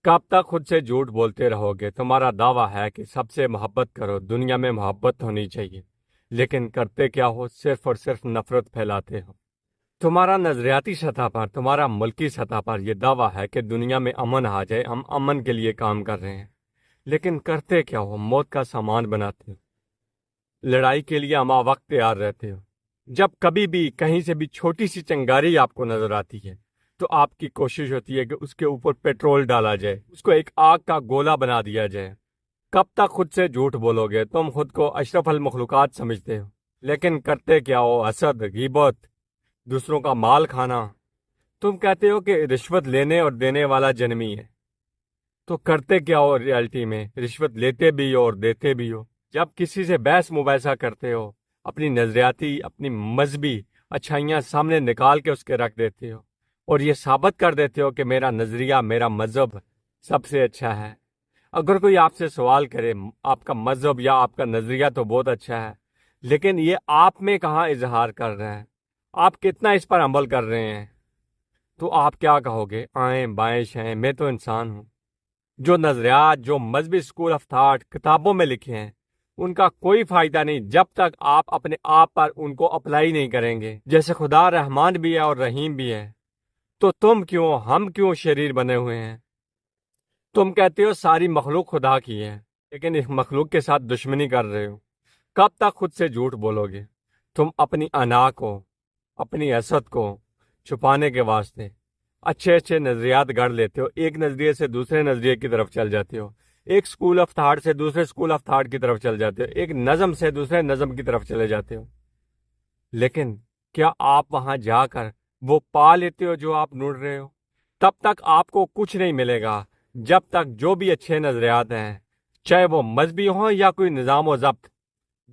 कब तक खुद से झूठ बोलते रहोगे? तुम्हारा दावा है कि सबसे मोहब्बत करो, दुनिया में मोहब्बत होनी चाहिए, लेकिन करते क्या हो? सिर्फ और सिर्फ नफरत फैलाते हो। तुम्हारा नजरियाती सतह पर, तुम्हारा मुल्की सतह पर यह दावा है कि दुनिया में अमन आ जाए, हम अमन के लिए काम कर रहे हैं, लेकिन करते क्या हो? मौत का सामान बनाते हो, लड़ाई के लिए हम वक्त तैयार रहते हो। जब कभी भी कहीं से भी छोटी सी चिंगारी आपको नजर आती है तो आपकी कोशिश होती है कि उसके ऊपर पेट्रोल डाला जाए, उसको एक आग का गोला बना दिया जाए। कब तक खुद से झूठ बोलोगे? तुम खुद को अशरफ अल मखलूकात समझते हो, लेकिन करते क्या हो? हसद, गीबत, दूसरों का माल खाना। तुम कहते हो कि रिश्वत लेने और देने वाला जन्मी है, तो करते क्या हो? रियलिटी में रिश्वत लेते भी हो और देते भी हो। जब किसी से बहस मुबासा करते हो, अपनी नजरियाती, अपनी मजहबी अच्छाइयाँ सामने निकाल के उसके रख देते हो और ये साबित कर देते हो कि मेरा नजरिया, मेरा मजहब सबसे अच्छा है। अगर कोई आपसे सवाल करे, आपका मजहब या आपका नजरिया तो बहुत अच्छा है, लेकिन ये आप में कहाँ इजहार कर रहे हैं, आप कितना इस पर अमल कर रहे हैं, तो आप क्या कहोगे? आएँ बाएँ शाएँ, मैं तो इंसान हूँ। जो नजरियात, जो मजहबी स्कूल ऑफ थॉट किताबों में लिखे हैं, उनका कोई फायदा नहीं जब तक आप अपने आप पर उनको अप्लाई नहीं करेंगे। जैसे खुदा रहमान भी है और रहीम भी है, तो तुम क्यों, हम क्यों शरीर बने हुए हैं? तुम कहते हो सारी मखलूक खुदा की है, लेकिन इस मखलूक के साथ दुश्मनी कर रहे हो। कब तक खुद से झूठ बोलोगे? तुम अपनी अना को, अपनी हसद को छुपाने के वास्ते अच्छे अच्छे नजरियात गढ़ लेते हो, एक नजरिए से दूसरे नजरिए की तरफ चल जाते हो, एक स्कूल ऑफ थॉट से दूसरे स्कूल ऑफ थॉट की तरफ चल जाते हो, एक नज़म से दूसरे नज़म की तरफ चले जाते हो। लेकिन क्या आप वहां जाकर वो पा लेते हो जो आप ढूंढ रहे हो? तब तक आपको कुछ नहीं मिलेगा जब तक जो भी अच्छे नजरियात हैं, चाहे वो मजहबी हों या कोई निज़ाम व ज़ब्त,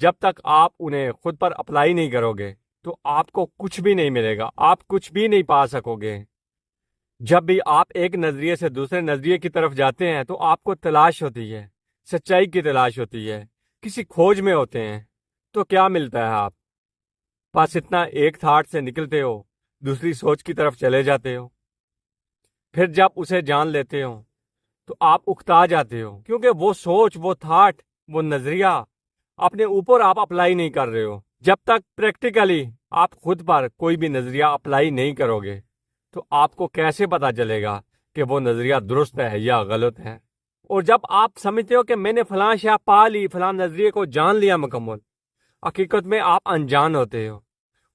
जब तक आप उन्हें खुद पर अप्लाई नहीं करोगे तो आपको कुछ भी नहीं मिलेगा, आप कुछ भी नहीं पा सकोगे। जब भी आप एक नजरिए से दूसरे नजरिए की तरफ जाते हैं तो आपको तलाश होती है, सच्चाई की तलाश होती है, किसी खोज में होते हैं, तो क्या मिलता है? आप बस इतना एक थाट से निकलते हो, दूसरी सोच की तरफ चले जाते हो। फिर जब उसे जान लेते हो तो आप उकता जाते हो, क्योंकि वो सोच, वो थाट, वो नजरिया अपने ऊपर आप अप्लाई नहीं कर रहे हो। जब तक प्रैक्टिकली आप खुद पर कोई भी नजरिया अप्लाई नहीं करोगे तो आपको कैसे पता चलेगा कि वो नजरिया दुरुस्त है या गलत है? और जब आप समझते हो कि मैंने फलां शय पा ली, फलां नजरिए को जान लिया मुकम्मल, हकीकत में आप अनजान होते हो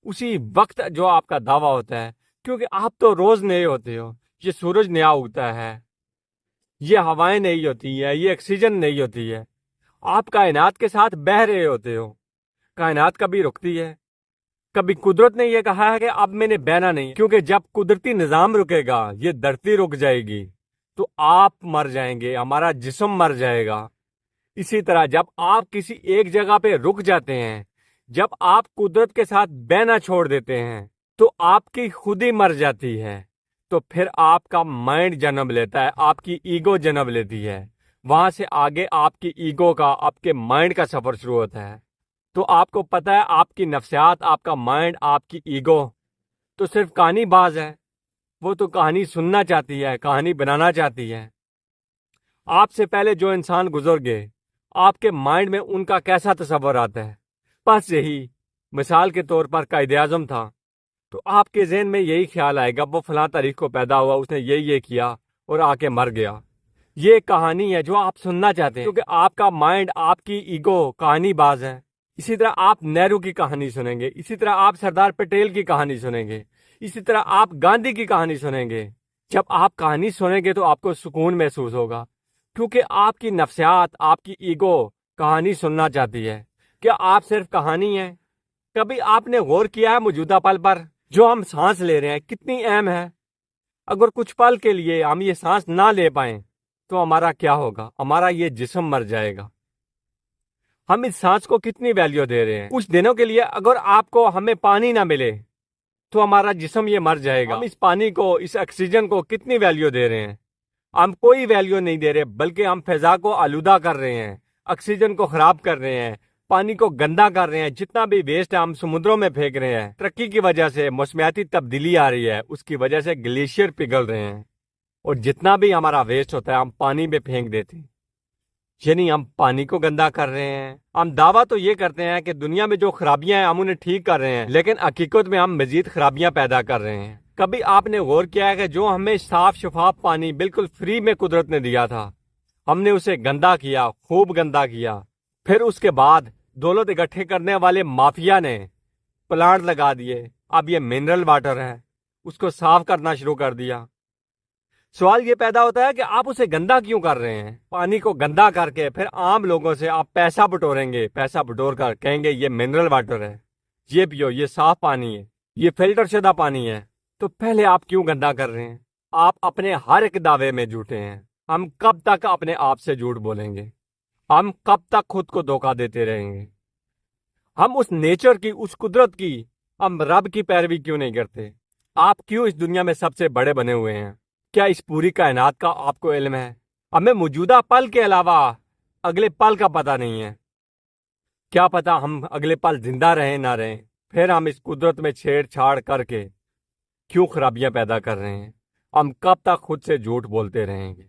उसी वक्त जो आपका दावा होता है, क्योंकि आप तो रोज नए होते हो। ये सूरज नया उगता है, ये हवाएं नहीं होती है, ये ऑक्सीजन नहीं होती है। आप कायनात के साथ बह रहे होते हो। कायनात कभी रुकती है? कभी कुदरत ने यह कहा है कि अब मैंने बहना नहीं, क्योंकि जब कुदरती निजाम रुकेगा, ये धरती रुक जाएगी, तो आप मर जाएंगे, हमारा जिस्म मर जाएगा। इसी तरह जब आप किसी एक जगह पे रुक जाते हैं, जब आप कुदरत के साथ बहना छोड़ देते हैं, तो आपकी खुद ही मर जाती है। तो फिर आपका माइंड जन्म लेता है, आपकी ईगो जन्म लेती है। वहां से आगे आपकी ईगो का, आपके माइंड का सफर शुरू होता है। तो आपको पता है आपकी नफ्सियात, आपका माइंड, आपकी ईगो तो सिर्फ कहानी बाज है। वो तो कहानी सुनना चाहती है, कहानी बनाना चाहती है। आपसे पहले जो इंसान गुजर गए, आपके माइंड में उनका कैसा तस्वर आता है? बस यही, मिसाल के तौर पर कायदे आजम था, तो आपके जहन में यही ख्याल आएगा वो फलां तारीख को पैदा हुआ, उसने ये किया और आके मर गया। ये कहानी है जो आप सुनना चाहते हैं, क्योंकि आपका माइंड, आपकी ईगो कहानी बाज है। इसी तरह आप नेहरू की कहानी सुनेंगे, इसी तरह आप सरदार पटेल की कहानी सुनेंगे, इसी तरह आप गांधी की कहानी सुनेंगे। जब आप कहानी सुनेंगे तो आपको सुकून महसूस होगा, क्योंकि आपकी नफ्सियात, आपकी ईगो कहानी सुनना चाहती है। क्या आप सिर्फ कहानी है? कभी आपने गौर किया है मौजूदा पल पर जो हम सांस ले रहे हैं कितनी अहम है? अगर कुछ पल के लिए हम ये सांस ना ले पाए तो हमारा क्या होगा? हमारा ये जिस्म मर जाएगा। हम इस सांस को कितनी वैल्यू दे रहे हैं? कुछ दिनों के लिए अगर आपको, हमें पानी ना मिले तो हमारा जिस्म ये मर जाएगा। हम इस पानी को, इस ऑक्सीजन को कितनी वैल्यू दे रहे हैं? हम कोई वैल्यू नहीं दे रहे, बल्कि हम फिजा को आलूदा कर रहे हैं, ऑक्सीजन को खराब कर रहे हैं, पानी को गंदा कर रहे हैं। जितना भी वेस्ट है हम समुद्रों में फेंक रहे हैं। तरक्की की वजह से मौसमियाती तब्दीली आ रही है, उसकी वजह से ग्लेशियर पिघल रहे हैं। اور جتنا بھی ہمارا ویسٹ ہوتا ہے ہم پانی میں پھینک دیتے ہیں، یعنی ہم پانی کو گندا کر رہے ہیں۔ ہم دعویٰ تو یہ کرتے ہیں کہ دنیا میں جو خرابیاں ہیں ہم انہیں ٹھیک کر رہے ہیں، لیکن حقیقت میں ہم مزید خرابیاں پیدا کر رہے ہیں۔ کبھی آپ نے غور کیا ہے کہ جو ہمیں صاف شفاف پانی بالکل فری میں قدرت نے دیا تھا، ہم نے اسے گندا کیا، خوب گندا کیا۔ پھر اس کے بعد دولت اکٹھے کرنے والے مافیا نے پلانٹ لگا دیے، اب یہ منرل واٹر ہے، اس کو صاف کرنا شروع کر دیا۔ سوال یہ پیدا ہوتا ہے کہ آپ اسے گندا کیوں کر رہے ہیں؟ پانی کو گندا کر کے پھر عام لوگوں سے آپ پیسہ بٹوریں گے، پیسہ بٹور کر کہیں گے یہ منرل واٹر ہے، یہ پیو، یہ صاف پانی ہے، یہ فلٹر شدہ پانی ہے۔ تو پہلے آپ کیوں گندا کر رہے ہیں؟ آپ اپنے ہر ایک دعوے میں جھوٹے ہیں۔ ہم کب تک اپنے آپ سے جھوٹ بولیں گے؟ ہم کب تک خود کو دھوکہ دیتے رہیں گے؟ ہم اس نیچر کی، اس قدرت کی، ہم رب کی پیروی کیوں نہیں کرتے؟ آپ کیوں اس دنیا میں سب سے بڑے بنے ہوئے ہیں؟ کیا اس پوری کائنات کا آپ کو علم ہے؟ ہمیں موجودہ پل کے علاوہ اگلے پل کا پتہ نہیں ہے۔ کیا پتہ ہم اگلے پل زندہ رہیں نہ رہیں، پھر ہم اس قدرت میں چھیڑ چھاڑ کر کے کیوں خرابیاں پیدا کر رہے ہیں؟ ہم کب تک خود سے جھوٹ بولتے رہیں گے؟